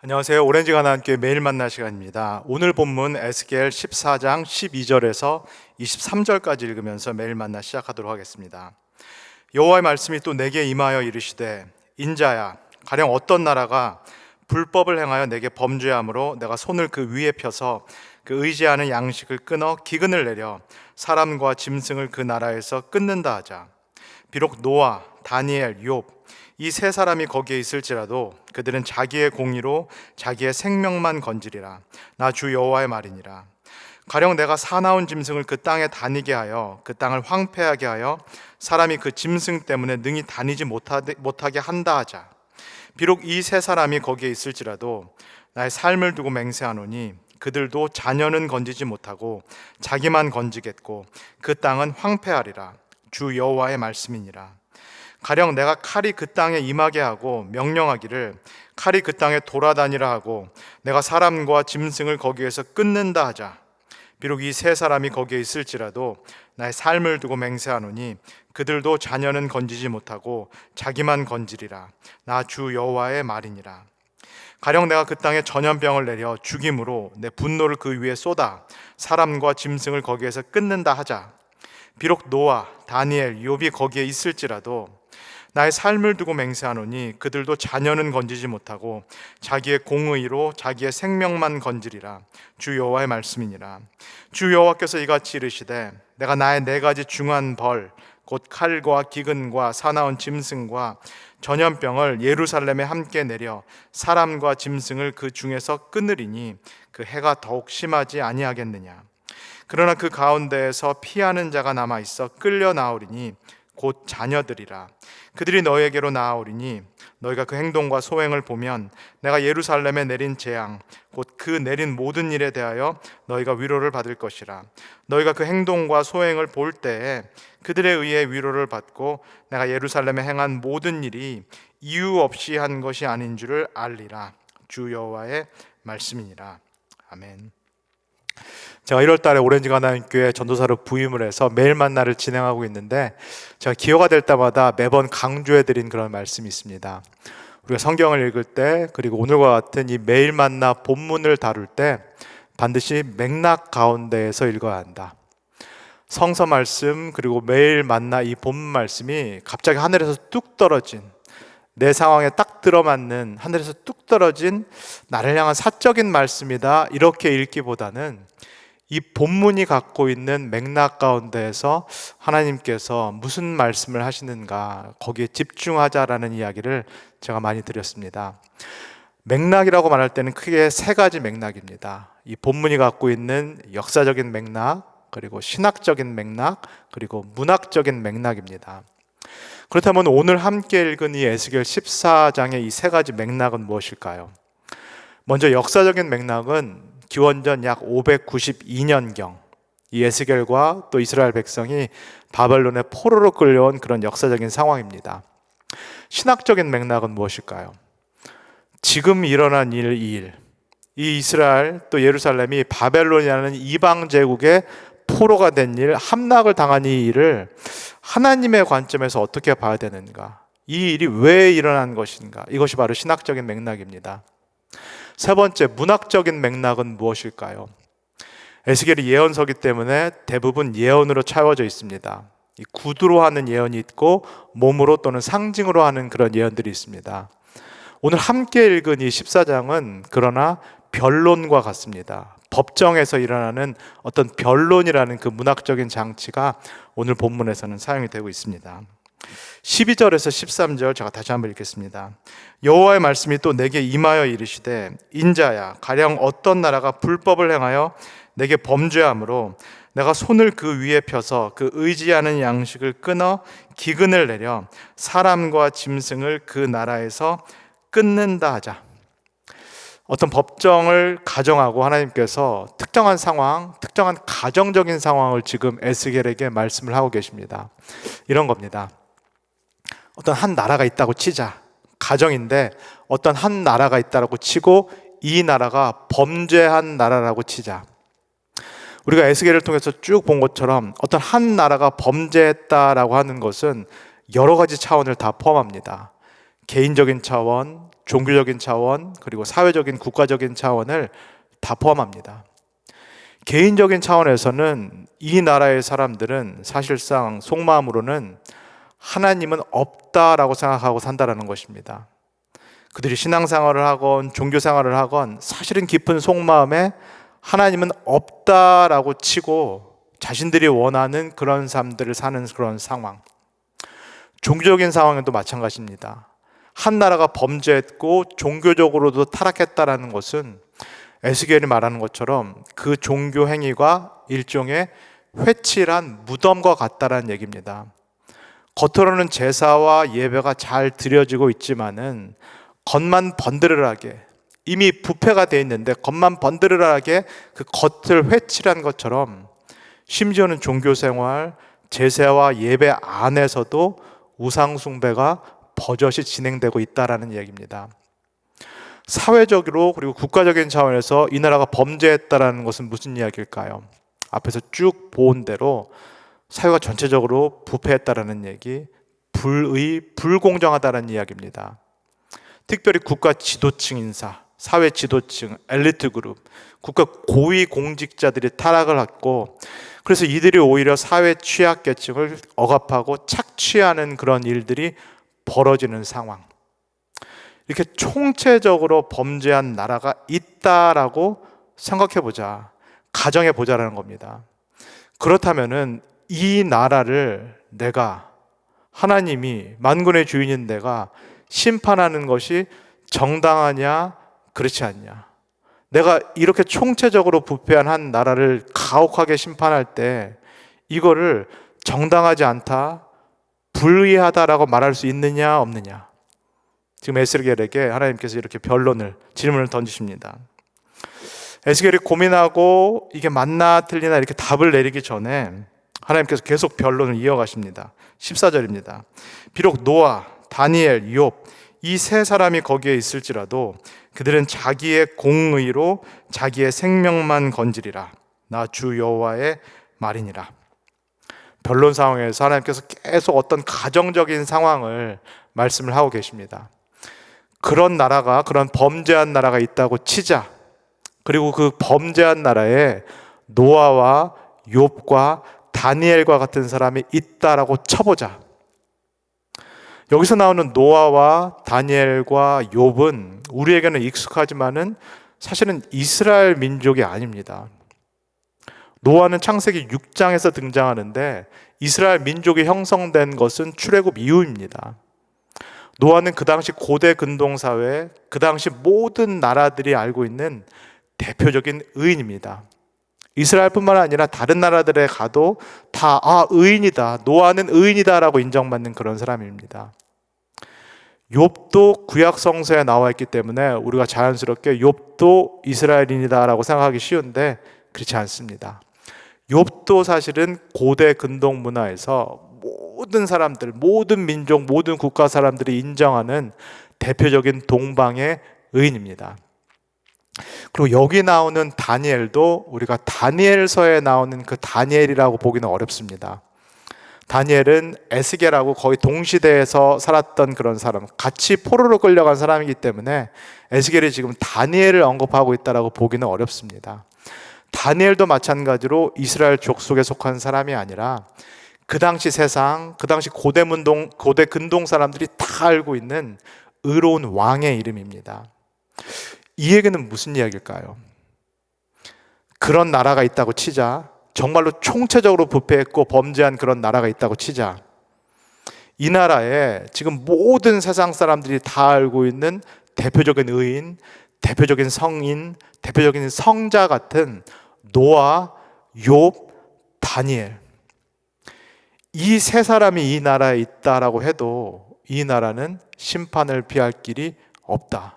안녕하세요. 오렌지가 나는 교회 매일 만날 시간입니다. 오늘 본문 에스겔 14장 12절에서 23절까지 읽으면서 매일 만나 시작하도록 하겠습니다. 여호와의 말씀이 또 내게 임하여 이르시되, 인자야, 가령 어떤 나라가 불법을 행하여 내게 범죄함으로 내가 손을 그 위에 펴서 그 의지하는 양식을 끊어 기근을 내려 사람과 짐승을 그 나라에서 끊는다 하자. 비록 노아, 다니엘, 욥 이 세 사람이 거기에 있을지라도 그들은 자기의 공의로 자기의 생명만 건지리라. 나 주 여호와의 말이니라. 가령 내가 사나운 짐승을 그 땅에 다니게 하여 그 땅을 황폐하게 하여 사람이 그 짐승 때문에 능히 다니지 못하게 한다 하자. 비록 이 세 사람이 거기에 있을지라도 나의 삶을 두고 맹세하노니 그들도 자녀는 건지지 못하고 자기만 건지겠고 그 땅은 황폐하리라. 주 여호와의 말씀이니라. 가령 내가 칼이 그 땅에 임하게 하고 명령하기를 칼이 그 땅에 돌아다니라 하고 내가 사람과 짐승을 거기에서 끊는다 하자. 비록 이 세 사람이 거기에 있을지라도 나의 삶을 두고 맹세하노니 그들도 자녀는 건지지 못하고 자기만 건지리라. 나 주 여호와의 말이니라. 가령 내가 그 땅에 전염병을 내려 죽임으로 내 분노를 그 위에 쏟아 사람과 짐승을 거기에서 끊는다 하자. 비록 노아, 다니엘, 욥이 거기에 있을지라도 나의 삶을 두고 맹세하노니 그들도 자녀는 건지지 못하고 자기의 공의로 자기의 생명만 건지리라. 주 여호와의 말씀이니라. 주 여호와께서 이같이 이르시되, 내가 나의 네 가지 중한 벌 곧 칼과 기근과 사나운 짐승과 전염병을 예루살렘에 함께 내려 사람과 짐승을 그 중에서 끊으리니 그 해가 더욱 심하지 아니하겠느냐. 그러나 그 가운데에서 피하는 자가 남아 있어 끌려 나오리니 곧 자녀들이라. 그들이 너에게로 나아오리니 너희가 그 행동과 소행을 보면 내가 예루살렘에 내린 재앙 곧 그 내린 모든 일에 대하여 너희가 위로를 받을 것이라. 너희가 그 행동과 소행을 볼 때에 그들에 의해 위로를 받고 내가 예루살렘에 행한 모든 일이 이유 없이 한 것이 아닌 줄을 알리라. 주 여호와의 말씀이니라. 아멘. 제가 1월 달에 오렌지가 나는 교회 전도사로 부임을 해서 매일 만나를 진행하고 있는데, 제가 기회가 될 때마다 매번 강조해드린 그런 말씀이 있습니다. 우리가 성경을 읽을 때, 그리고 오늘과 같은 이 매일 만나 본문을 다룰 때 반드시 맥락 가운데에서 읽어야 한다. 성서 말씀 그리고 매일 만나 이 본문 말씀이 갑자기 하늘에서 뚝 떨어진, 내 상황에 딱 들어맞는 하늘에서 뚝 떨어진 나를 향한 사적인 말씀이다, 이렇게 읽기보다는 이 본문이 갖고 있는 맥락 가운데에서 하나님께서 무슨 말씀을 하시는가, 거기에 집중하자라는 이야기를 제가 많이 드렸습니다. 맥락이라고 말할 때는 크게 세 가지 맥락입니다. 이 본문이 갖고 있는 역사적인 맥락, 그리고 신학적인 맥락, 그리고 문학적인 맥락입니다. 그렇다면 오늘 함께 읽은 이 에스겔 14장의 이 세 가지 맥락은 무엇일까요? 먼저 역사적인 맥락은 기원전 약 592년경 이 에스겔과 또 이스라엘 백성이 바벨론의 포로로 끌려온 그런 역사적인 상황입니다. 신학적인 맥락은 무엇일까요? 지금 일어난 이 이스라엘 또 예루살렘이 바벨론이라는 이방 제국의 포로가 된 일, 함락을 당한 이 일을 하나님의 관점에서 어떻게 봐야 되는가, 이 일이 왜 일어난 것인가, 이것이 바로 신학적인 맥락입니다. 세 번째, 문학적인 맥락은 무엇일까요? 에스겔이 예언서기 때문에 대부분 예언으로 채워져 있습니다. 이 구두로 하는 예언이 있고 몸으로 또는 상징으로 하는 그런 예언들이 있습니다. 오늘 함께 읽은 이 14장은 그러나 변론과 같습니다. 법정에서 일어나는 어떤 변론이라는 그 문학적인 장치가 오늘 본문에서는 사용이 되고 있습니다. 12절에서 13절 제가 다시 한번 읽겠습니다. 여호와의 말씀이 또 내게 임하여 이르시되, 인자야, 가령 어떤 나라가 불법을 행하여 내게 범죄함으로 내가 손을 그 위에 펴서 그 의지하는 양식을 끊어 기근을 내려 사람과 짐승을 그 나라에서 끊는다 하자. 어떤 법정을 가정하고 하나님께서 특정한 상황, 특정한 가정적인 상황을 지금 에스겔에게 말씀을 하고 계십니다. 이런 겁니다. 어떤 한 나라가 있다고 치자. 가정인데 어떤 한 나라가 있다고 치고 이 나라가 범죄한 나라라고 치자. 우리가 에스겔을 통해서 쭉 본 것처럼 어떤 한 나라가 범죄했다라고 하는 것은 여러 가지 차원을 다 포함합니다. 개인적인 차원, 종교적인 차원, 그리고 사회적인 국가적인 차원을 다 포함합니다. 개인적인 차원에서는 이 나라의 사람들은 사실상 속마음으로는 하나님은 없다라고 생각하고 산다라는 것입니다. 그들이 신앙생활을 하건 종교생활을 하건 사실은 깊은 속마음에 하나님은 없다라고 치고 자신들이 원하는 그런 삶들을 사는 그런 상황. 종교적인 상황에도 마찬가지입니다. 한 나라가 범죄했고 종교적으로도 타락했다라는 것은 에스겔이 말하는 것처럼 그 종교 행위가 일종의 회칠한 무덤과 같다라는 얘기입니다. 겉으로는 제사와 예배가 잘 드려지고 있지만은 겉만 번드르르하게, 이미 부패가 되어 있는데 겉만 번드르르하게 그 겉을 회칠한 것처럼 심지어는 종교생활, 제사와 예배 안에서도 우상숭배가 버젓이 진행되고 있다라는 얘기입니다. 사회적으로 그리고 국가적인 차원에서 이 나라가 범죄했다라는 것은 무슨 이야기일까요? 앞에서 쭉 본 대로 사회가 전체적으로 부패했다라는 얘기, 불공정하다는 이야기입니다. 특별히 국가 지도층 인사, 사회 지도층, 엘리트 그룹, 국가 고위 공직자들이 타락을 했고, 그래서 이들이 오히려 사회 취약계층을 억압하고 착취하는 그런 일들이 벌어지는 상황. 이렇게 총체적으로 범죄한 나라가 있다라고 생각해보자, 가정해보자라는 겁니다. 그렇다면은 이 나라를 내가, 하나님이 만군의 주인인 내가 심판하는 것이 정당하냐, 그렇지 않냐. 내가 이렇게 총체적으로 부패한 한 나라를 가혹하게 심판할 때 이거를 정당하지 않다, 불의하다라고 말할 수 있느냐, 없느냐. 지금 에스겔에게 하나님께서 이렇게 질문을 던지십니다. 에스겔이 고민하고 이게 맞나 틀리나 이렇게 답을 내리기 전에 하나님께서 계속 변론을 이어가십니다. 14절입니다. 비록 노아, 다니엘, 욥 이 세 사람이 거기에 있을지라도 그들은 자기의 공의로 자기의 생명만 건지리라. 나 주 여호와의 말이니라. 변론 상황에서 하나님께서 계속 어떤 가정적인 상황을 말씀을 하고 계십니다. 그런 나라가, 그런 범죄한 나라가 있다고 치자. 그리고 그 범죄한 나라에 노아와 욥과 다니엘과 같은 사람이 있다라고 쳐보자. 여기서 나오는 노아와 다니엘과 욥은 우리에게는 익숙하지만은 사실은 이스라엘 민족이 아닙니다. 노아는 창세기 6장에서 등장하는데 이스라엘 민족이 형성된 것은 출애굽 이후입니다. 노아는 그 당시 고대 근동사회, 그 당시 모든 나라들이 알고 있는 대표적인 의인입니다. 이스라엘뿐만 아니라 다른 나라들에 가도 다 의인이다, 노아는 의인이다 라고 인정받는 그런 사람입니다. 욥도 구약 성서에 나와 있기 때문에 우리가 자연스럽게 욥도 이스라엘인이다 라고 생각하기 쉬운데 그렇지 않습니다. 욥도 사실은 고대 근동 문화에서 모든 사람들, 모든 민족, 모든 국가 사람들이 인정하는 대표적인 동방의 의인입니다. 그리고 여기 나오는 다니엘도 우리가 다니엘서에 나오는 그 다니엘이라고 보기는 어렵습니다. 다니엘은 에스겔하고 거의 동시대에서 살았던 그런 사람, 같이 포로로 끌려간 사람이기 때문에 에스겔이 지금 다니엘을 언급하고 있다고 보기는 어렵습니다. 다니엘도 마찬가지로 이스라엘 족속에 속한 사람이 아니라 그 당시 세상, 그 당시 고대 근동 사람들이 다 알고 있는 의로운 왕의 이름입니다. 이 얘기는 무슨 이야기일까요? 그런 나라가 있다고 치자, 정말로 총체적으로 부패했고 범죄한 그런 나라가 있다고 치자, 이 나라에 지금 모든 세상 사람들이 다 알고 있는 대표적인 의인, 대표적인 성인, 대표적인 성자 같은 노아, 욥, 다니엘, 이 세 사람이 이 나라에 있다라고 해도 이 나라는 심판을 피할 길이 없다.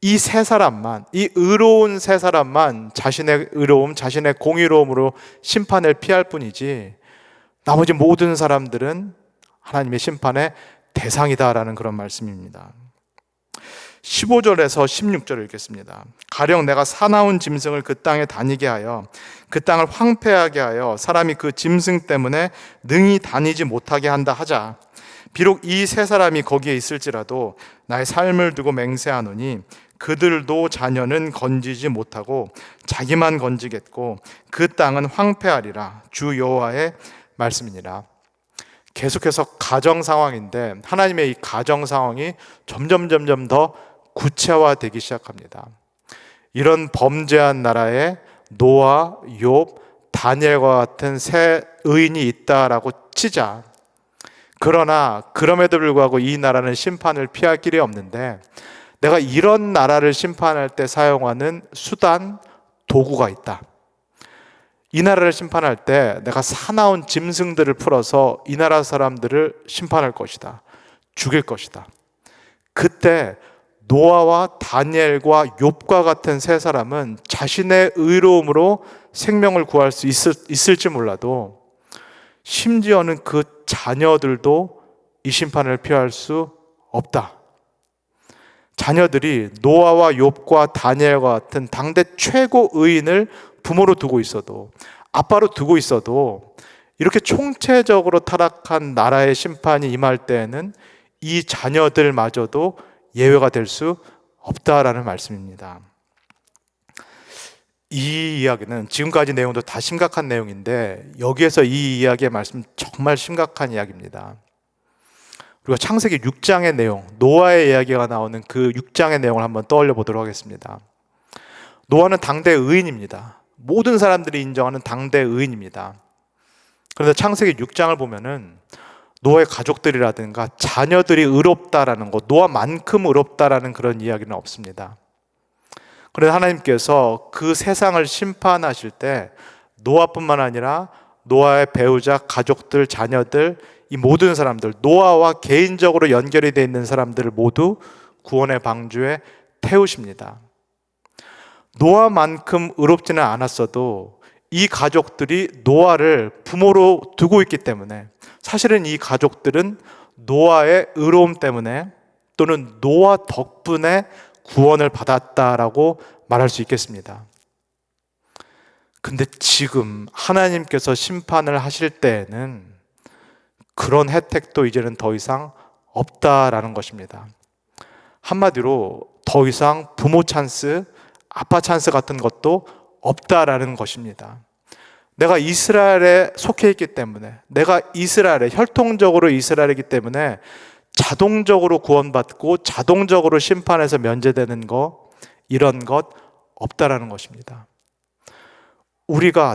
이 세 사람만, 이 의로운 세 사람만 자신의 의로움, 자신의 공의로움으로 심판을 피할 뿐이지 나머지 모든 사람들은 하나님의 심판의 대상이다라는 그런 말씀입니다. 15절에서 16절을 읽겠습니다. 가령 내가 사나운 짐승을 그 땅에 다니게 하여 그 땅을 황폐하게 하여 사람이 그 짐승 때문에 능히 다니지 못하게 한다 하자. 비록 이 세 사람이 거기에 있을지라도 나의 삶을 두고 맹세하노니 그들도 자녀는 건지지 못하고 자기만 건지겠고 그 땅은 황폐하리라. 주 여호와의 말씀이니라. 계속해서 가정 상황인데 하나님의 이 가정 상황이 점점 더 구체화되기 시작합니다. 이런 범죄한 나라에 노아, 욥, 다니엘과 같은 세 의인이 있다라고 치자. 그러나 그럼에도 불구하고 이 나라는 심판을 피할 길이 없는데 내가 이런 나라를 심판할 때 사용하는 수단, 도구가 있다. 이 나라를 심판할 때 내가 사나운 짐승들을 풀어서 이 나라 사람들을 심판할 것이다. 죽일 것이다. 그때 노아와 다니엘과 욥과 같은 세 사람은 자신의 의로움으로 생명을 구할 수 있을지 몰라도 심지어는 그 자녀들도 이 심판을 피할 수 없다. 자녀들이 노아와 욥과 다니엘과 같은 당대 최고 의인을 부모로 두고 있어도, 아빠로 두고 있어도 이렇게 총체적으로 타락한 나라의 심판이 임할 때에는 이 자녀들마저도 예외가 될 수 없다라는 말씀입니다. 이 이야기는 지금까지 내용도 다 심각한 내용인데 여기에서 이 이야기의 말씀 정말 심각한 이야기입니다. 우리가 창세기 6장의 내용, 노아의 이야기가 나오는 그 6장의 내용을 한번 떠올려 보도록 하겠습니다. 노아는 당대 의인입니다. 모든 사람들이 인정하는 당대 의인입니다. 그런데 창세기 6장을 보면은 노아의 가족들이라든가 자녀들이 의롭다라는 것, 노아만큼 의롭다라는 그런 이야기는 없습니다. 그런데 하나님께서 그 세상을 심판하실 때 노아뿐만 아니라 노아의 배우자, 가족들, 자녀들, 이 모든 사람들, 노아와 개인적으로 연결이 되어 있는 사람들을 모두 구원의 방주에 태우십니다. 노아만큼 의롭지는 않았어도 이 가족들이 노아를 부모로 두고 있기 때문에 사실은 이 가족들은 노아의 의로움 때문에 또는 노아 덕분에 구원을 받았다라고 말할 수 있겠습니다. 근데 지금 하나님께서 심판을 하실 때에는 그런 혜택도 이제는 더 이상 없다라는 것입니다. 한마디로 더 이상 부모 찬스, 아빠 찬스 같은 것도 없다라는 것입니다. 내가 이스라엘에 속해 있기 때문에, 내가 이스라엘에 혈통적으로 이스라엘이기 때문에 자동적으로 구원받고 자동적으로 심판에서 면제되는 것, 이런 것 없다라는 것입니다.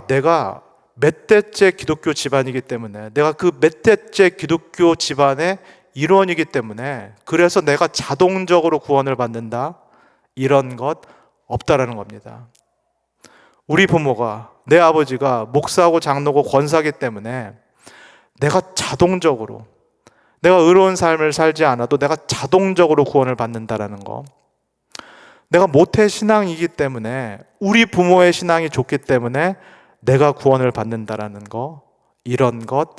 내가 몇 대째 기독교 집안이기 때문에, 내가 그 몇 대째 기독교 집안의 일원이기 때문에 그래서 내가 자동적으로 구원을 받는다, 이런 것 없다라는 겁니다. 우리 부모가, 내 아버지가 목사고 장로고 권사기 때문에 내가 자동적으로, 내가 의로운 삶을 살지 않아도 내가 자동적으로 구원을 받는다라는 거, 내가 모태 신앙이기 때문에, 우리 부모의 신앙이 좋기 때문에 내가 구원을 받는다라는 거, 이런 것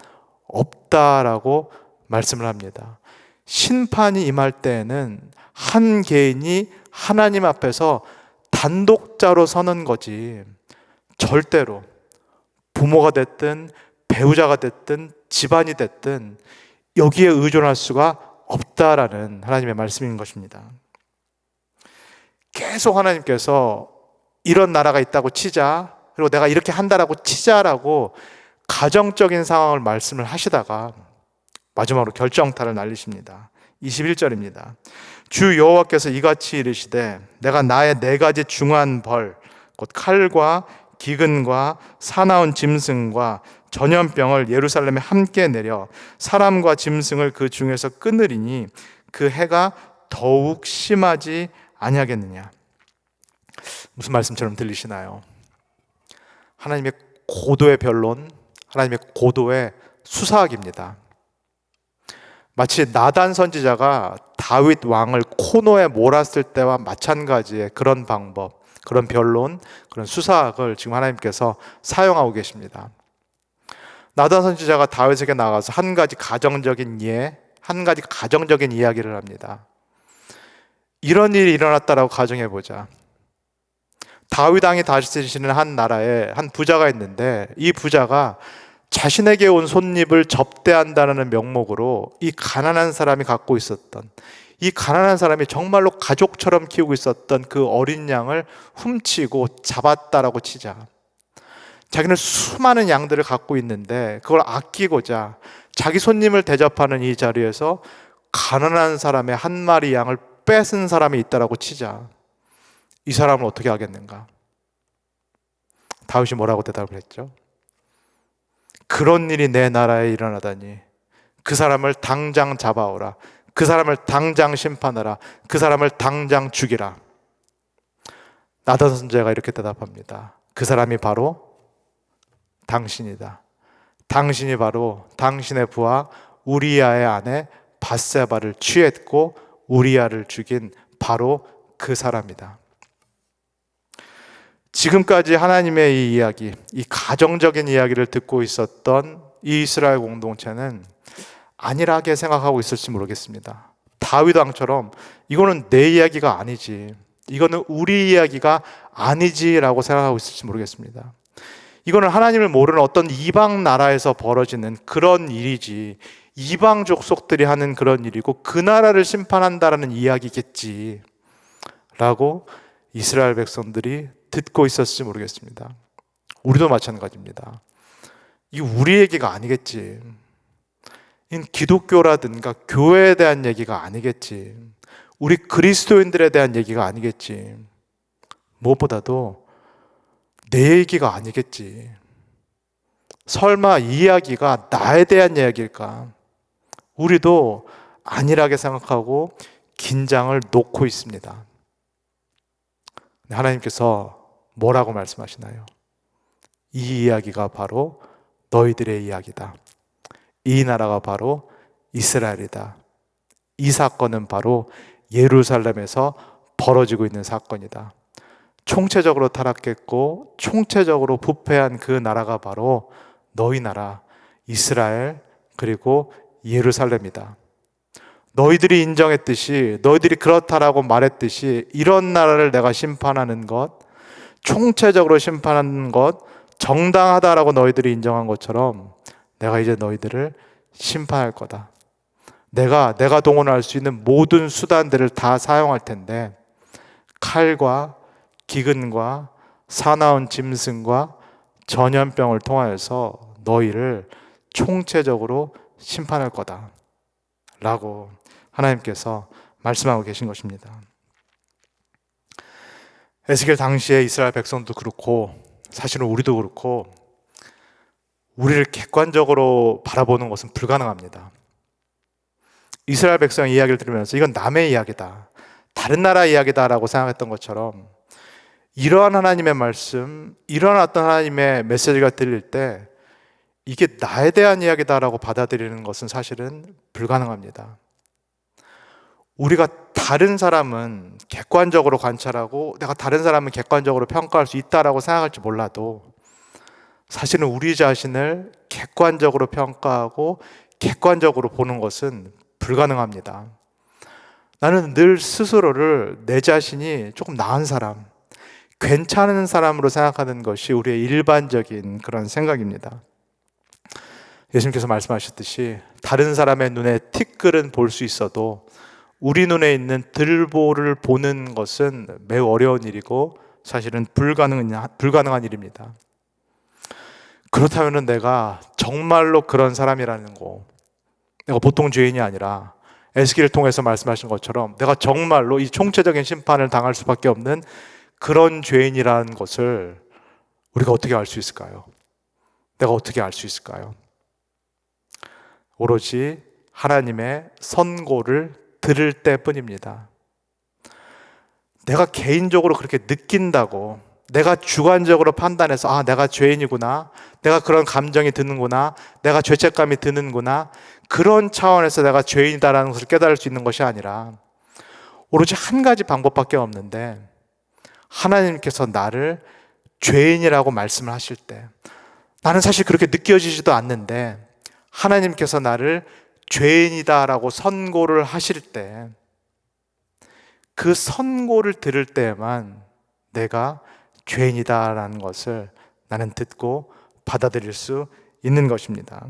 없다라고 말씀을 합니다. 심판이 임할 때에는 한 개인이 하나님 앞에서 단독자로 서는 거지, 절대로 부모가 됐든 배우자가 됐든 집안이 됐든 여기에 의존할 수가 없다라는 하나님의 말씀인 것입니다. 계속 하나님께서 이런 나라가 있다고 치자, 그리고 내가 이렇게 한다라고 치자라고 가정적인 상황을 말씀을 하시다가 마지막으로 결정타를 날리십니다. 21절입니다. 주 여호와께서 이같이 이르시되 내가 나의 네 가지 중한 벌, 곧 칼과 기근과 사나운 짐승과 전염병을 예루살렘에 함께 내려 사람과 짐승을 그 중에서 끊으리니 그 해가 더욱 심하지 아니하겠느냐. 무슨 말씀처럼 들리시나요? 하나님의 고도의 변론, 하나님의 고도의 수사학입니다. 마치 나단 선지자가 다윗 왕을 코너에 몰았을 때와 마찬가지의 그런 방법, 그런 변론, 그런 수사학을 지금 하나님께서 사용하고 계십니다. 나단 선지자가 다윗에게 나가서 한 가지 가정적인 이야기를 합니다. 이런 일이 일어났다라고 가정해보자. 다윗 왕이 다스리시는 한 나라에 한 부자가 있는데 이 부자가 자신에게 온 손님을 접대한다는 명목으로 이 가난한 사람이 갖고 있었던, 이 가난한 사람이 정말로 가족처럼 키우고 있었던 그 어린 양을 훔치고 잡았다라고 치자. 자기는 수많은 양들을 갖고 있는데 그걸 아끼고자 자기 손님을 대접하는 이 자리에서 가난한 사람의 한 마리 양을 뺏은 사람이 있다라고 치자. 이 사람은 어떻게 하겠는가? 다윗이 뭐라고 대답을 했죠? 그런 일이 내 나라에 일어나다니 그 사람을 당장 잡아오라. 그 사람을 당장 심판하라. 그 사람을 당장 죽이라. 나단 선지자가 이렇게 대답합니다. 그 사람이 바로 당신이다. 당신이 바로 당신의 부하 우리야의 아내 밧세바를 취했고 우리야를 죽인 바로 그 사람이다. 지금까지 하나님의 이 이야기, 이 가정적인 이야기를 듣고 있었던 이 이스라엘 공동체는 안일하게 생각하고 있을지 모르겠습니다. 다윗 왕처럼 이거는 내 이야기가 아니지, 이거는 우리 이야기가 아니지라고 생각하고 있을지 모르겠습니다. 이거는 하나님을 모르는 어떤 이방 나라에서 벌어지는 그런 일이지, 이방 족속들이 하는 그런 일이고 그 나라를 심판한다라는 이야기겠지 라고 이스라엘 백성들이 듣고 있었을지 모르겠습니다. 우리도 마찬가지입니다. 이 우리 얘기가 아니겠지, 이 기독교라든가 교회에 대한 얘기가 아니겠지, 우리 그리스도인들에 대한 얘기가 아니겠지, 무엇보다도 내 얘기가 아니겠지. 설마 이 이야기가 나에 대한 이야기일까? 우리도 안일하게 생각하고 긴장을 놓고 있습니다. 하나님께서 뭐라고 말씀하시나요? 이 이야기가 바로 너희들의 이야기다. 이 나라가 바로 이스라엘이다. 이 사건은 바로 예루살렘에서 벌어지고 있는 사건이다. 총체적으로 타락했고 총체적으로 부패한 그 나라가 바로 너희 나라 이스라엘 그리고 예루살렘이다. 너희들이 인정했듯이, 너희들이 그렇다라고 말했듯이 이런 나라를 내가 심판하는 것, 총체적으로 심판하는 것, 정당하다라고 너희들이 인정한 것처럼 내가 이제 너희들을 심판할 거다. 내가 동원할 수 있는 모든 수단들을 다 사용할 텐데 칼과 기근과 사나운 짐승과 전염병을 통하여서 너희를 총체적으로 심판할 거다 라고 하나님께서 말씀하고 계신 것입니다. 에스겔 당시에 이스라엘 백성도 그렇고 사실은 우리도 그렇고 우리를 객관적으로 바라보는 것은 불가능합니다. 이스라엘 백성의 이야기를 들으면서 이건 남의 이야기다, 다른 나라 이야기다라고 생각했던 것처럼 이러한 하나님의 말씀, 이러한 어떤 하나님의 메시지가 들릴 때 이게 나에 대한 이야기다라고 받아들이는 것은 사실은 불가능합니다. 우리가 다른 사람은 객관적으로 관찰하고 내가 다른 사람은 객관적으로 평가할 수 있다라고 생각할지 몰라도 사실은 우리 자신을 객관적으로 평가하고 객관적으로 보는 것은 불가능합니다. 나는 늘 스스로를 내 자신이 조금 나은 사람, 괜찮은 사람으로 생각하는 것이 우리의 일반적인 그런 생각입니다. 예수님께서 말씀하셨듯이 다른 사람의 눈에 티끌은 볼 수 있어도 우리 눈에 있는 들보를 보는 것은 매우 어려운 일이고 사실은 불가능한 일입니다. 그렇다면 내가 정말로 그런 사람이라는 거, 내가 보통 죄인이 아니라 에스겔을 통해서 말씀하신 것처럼 내가 정말로 이 총체적인 심판을 당할 수밖에 없는 그런 죄인이라는 것을 우리가 어떻게 알 수 있을까요? 내가 어떻게 알 수 있을까요? 오로지 하나님의 선고를 들을 때뿐입니다. 내가 개인적으로 그렇게 느낀다고, 내가 주관적으로 판단해서 내가 죄인이구나, 내가 그런 감정이 드는구나, 내가 죄책감이 드는구나, 그런 차원에서 내가 죄인이다라는 것을 깨달을 수 있는 것이 아니라 오로지 한 가지 방법밖에 없는데, 하나님께서 나를 죄인이라고 말씀을 하실 때, 나는 사실 그렇게 느껴지지도 않는데 하나님께서 나를 죄인이다라고 선고를 하실 때, 그 선고를 들을 때에만 내가 죄인이다라는 것을 나는 듣고 받아들일 수 있는 것입니다.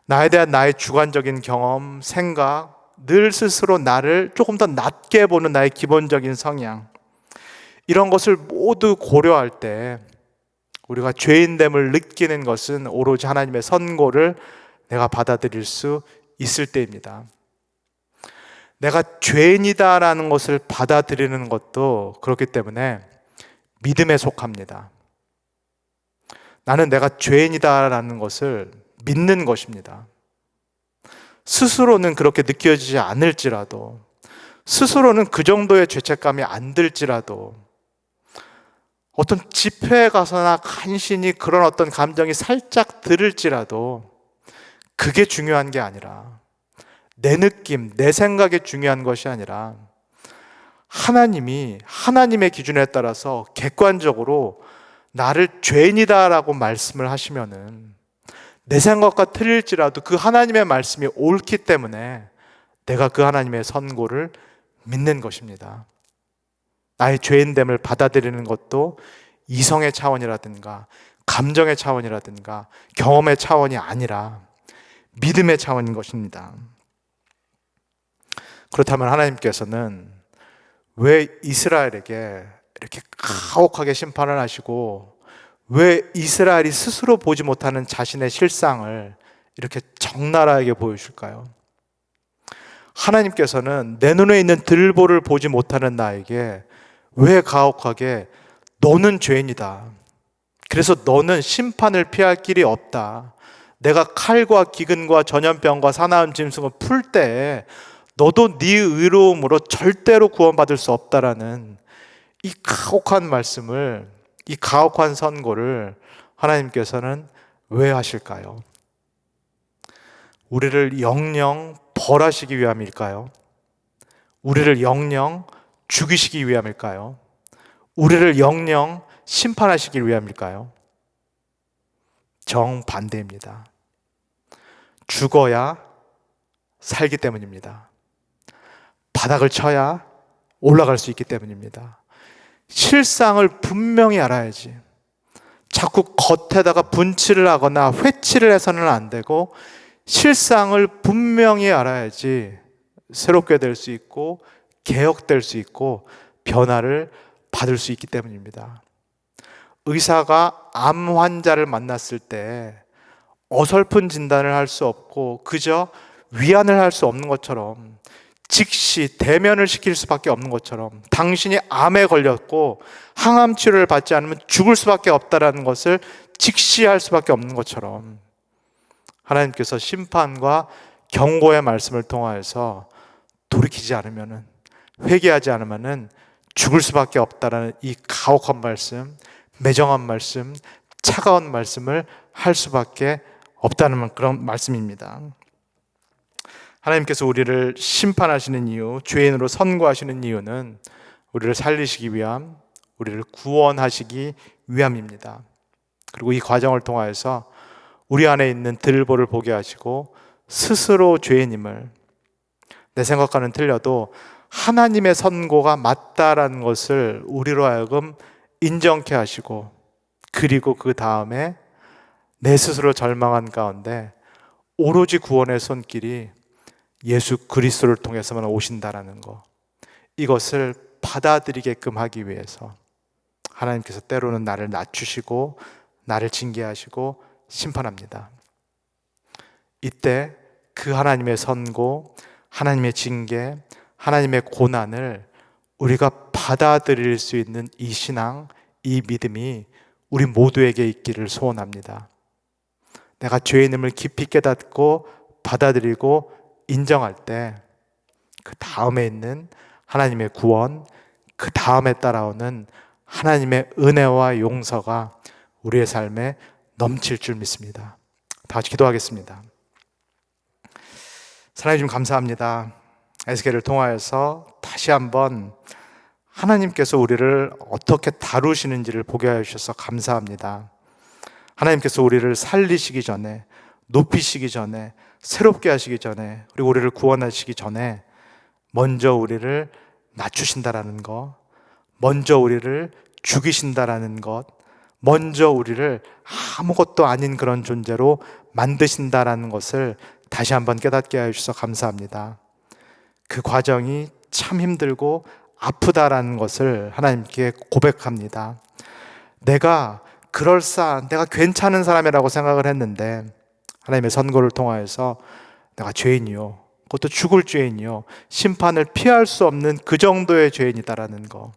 나에 대한 나의 주관적인 경험, 생각, 늘 스스로 나를 조금 더 낮게 보는 나의 기본적인 성향, 이런 것을 모두 고려할 때 우리가 죄인됨을 느끼는 것은 오로지 하나님의 선고를 내가 받아들일 수 있을 때입니다. 내가 죄인이다라는 것을 받아들이는 것도 그렇기 때문에 믿음에 속합니다. 나는 내가 죄인이다라는 것을 믿는 것입니다. 스스로는 그렇게 느껴지지 않을지라도, 스스로는 그 정도의 죄책감이 안 들지라도, 어떤 집회에 가서나 간신히 그런 어떤 감정이 살짝 들을지라도 그게 중요한 게 아니라, 내 느낌, 내 생각이 중요한 것이 아니라 하나님이 하나님의 기준에 따라서 객관적으로 나를 죄인이다라고 말씀을 하시면은 내 생각과 틀릴지라도 그 하나님의 말씀이 옳기 때문에 내가 그 하나님의 선고를 믿는 것입니다. 나의 죄인됨을 받아들이는 것도 이성의 차원이라든가 감정의 차원이라든가 경험의 차원이 아니라 믿음의 차원인 것입니다. 그렇다면 하나님께서는 왜 이스라엘에게 이렇게 가혹하게 심판을 하시고 왜 이스라엘이 스스로 보지 못하는 자신의 실상을 이렇게 적나라하게 보여줄까요? 하나님께서는 내 눈에 있는 들보를 보지 못하는 나에게 왜 가혹하게 너는 죄인이다, 그래서 너는 심판을 피할 길이 없다, 내가 칼과 기근과 전염병과 사나운 짐승을 풀 때 너도 네 의로움으로 절대로 구원받을 수 없다라는 이 가혹한 말씀을, 이 가혹한 선고를 하나님께서는 왜 하실까요? 우리를 영영 벌하시기 위함일까요? 우리를 영영 죽이시기 위함일까요? 우리를 영영 심판하시기 위함일까요? 정반대입니다. 죽어야 살기 때문입니다. 바닥을 쳐야 올라갈 수 있기 때문입니다. 실상을 분명히 알아야지. 자꾸 겉에다가 분칠을 하거나 회칠을 해서는 안 되고 실상을 분명히 알아야지 새롭게 될 수 있고 개혁될 수 있고 변화를 받을 수 있기 때문입니다. 의사가 암 환자를 만났을 때 어설픈 진단을 할 수 없고 그저 위안을 할 수 없는 것처럼, 즉시 대면을 시킬 수밖에 없는 것처럼, 당신이 암에 걸렸고 항암 치료를 받지 않으면 죽을 수밖에 없다라는 것을 직시할 수밖에 없는 것처럼, 하나님께서 심판과 경고의 말씀을 통하여서 돌이키지 않으면은, 회개하지 않으면은 죽을 수밖에 없다라는 이 가혹한 말씀, 매정한 말씀, 차가운 말씀을 할 수밖에 없다는 그런 말씀입니다. 하나님께서 우리를 심판하시는 이유, 죄인으로 선고하시는 이유는 우리를 살리시기 위함, 우리를 구원하시기 위함입니다. 그리고 이 과정을 통하여서 우리 안에 있는 들보를 보게 하시고 스스로 죄인임을, 내 생각과는 틀려도 하나님의 선고가 맞다라는 것을 우리로 하여금 인정케 하시고, 그리고 그 다음에 내 스스로 절망한 가운데 오로지 구원의 손길이 예수 그리스도를 통해서만 오신다라는 것, 이것을 받아들이게끔 하기 위해서 하나님께서 때로는 나를 낮추시고 나를 징계하시고 심판합니다. 이때 그 하나님의 선고, 하나님의 징계, 하나님의 고난을 우리가 받아들일 수 있는 이 신앙, 이 믿음이 우리 모두에게 있기를 소원합니다. 내가 죄인임을 깊이 깨닫고 받아들이고 인정할 때 그 다음에 있는 하나님의 구원, 그 다음에 따라오는 하나님의 은혜와 용서가 우리의 삶에 넘칠 줄 믿습니다. 다 같이 기도하겠습니다. 하나님, 감사합니다. 에스겔을 통하여서 다시 한번 하나님께서 우리를 어떻게 다루시는지를 보게 해주셔서 감사합니다. 하나님께서 우리를 살리시기 전에, 높이시기 전에, 새롭게 하시기 전에, 그리고 우리를 구원하시기 전에 먼저 우리를 낮추신다라는 것, 먼저 우리를 죽이신다라는 것, 먼저 우리를 아무것도 아닌 그런 존재로 만드신다라는 것을 다시 한번 깨닫게 해주셔서 감사합니다. 그 과정이 참 힘들고 아프다라는 것을 하나님께 고백합니다. 내가 그럴싸한, 내가 괜찮은 사람이라고 생각을 했는데 하나님의 선고를 통하여서 내가 죄인이요, 그것도 죽을 죄인이요, 심판을 피할 수 없는 그 정도의 죄인이다라는 거,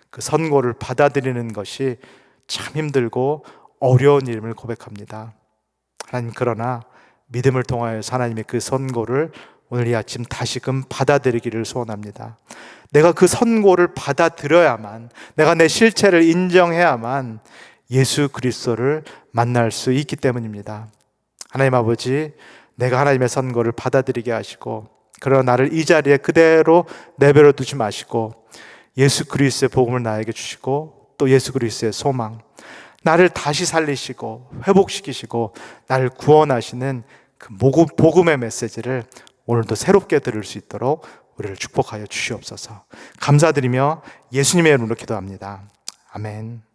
그 선고를 받아들이는 것이 참 힘들고 어려운 일임을 고백합니다. 하나님, 그러나 믿음을 통하여서 하나님의 그 선고를 오늘 이 아침 다시금 받아들이기를 소원합니다. 내가 그 선고를 받아들여야만, 내가 내 실체를 인정해야만 예수 그리스도를 만날 수 있기 때문입니다. 하나님 아버지, 내가 하나님의 선고를 받아들이게 하시고, 그러나 나를 이 자리에 그대로 내버려 두지 마시고 예수 그리스도의 복음을 나에게 주시고, 또 예수 그리스도의 소망, 나를 다시 살리시고 회복시키시고 나를 구원하시는 그 복음의 메시지를 오늘도 새롭게 들을 수 있도록 우리를 축복하여 주시옵소서. 감사드리며 예수님의 이름으로 기도합니다. 아멘.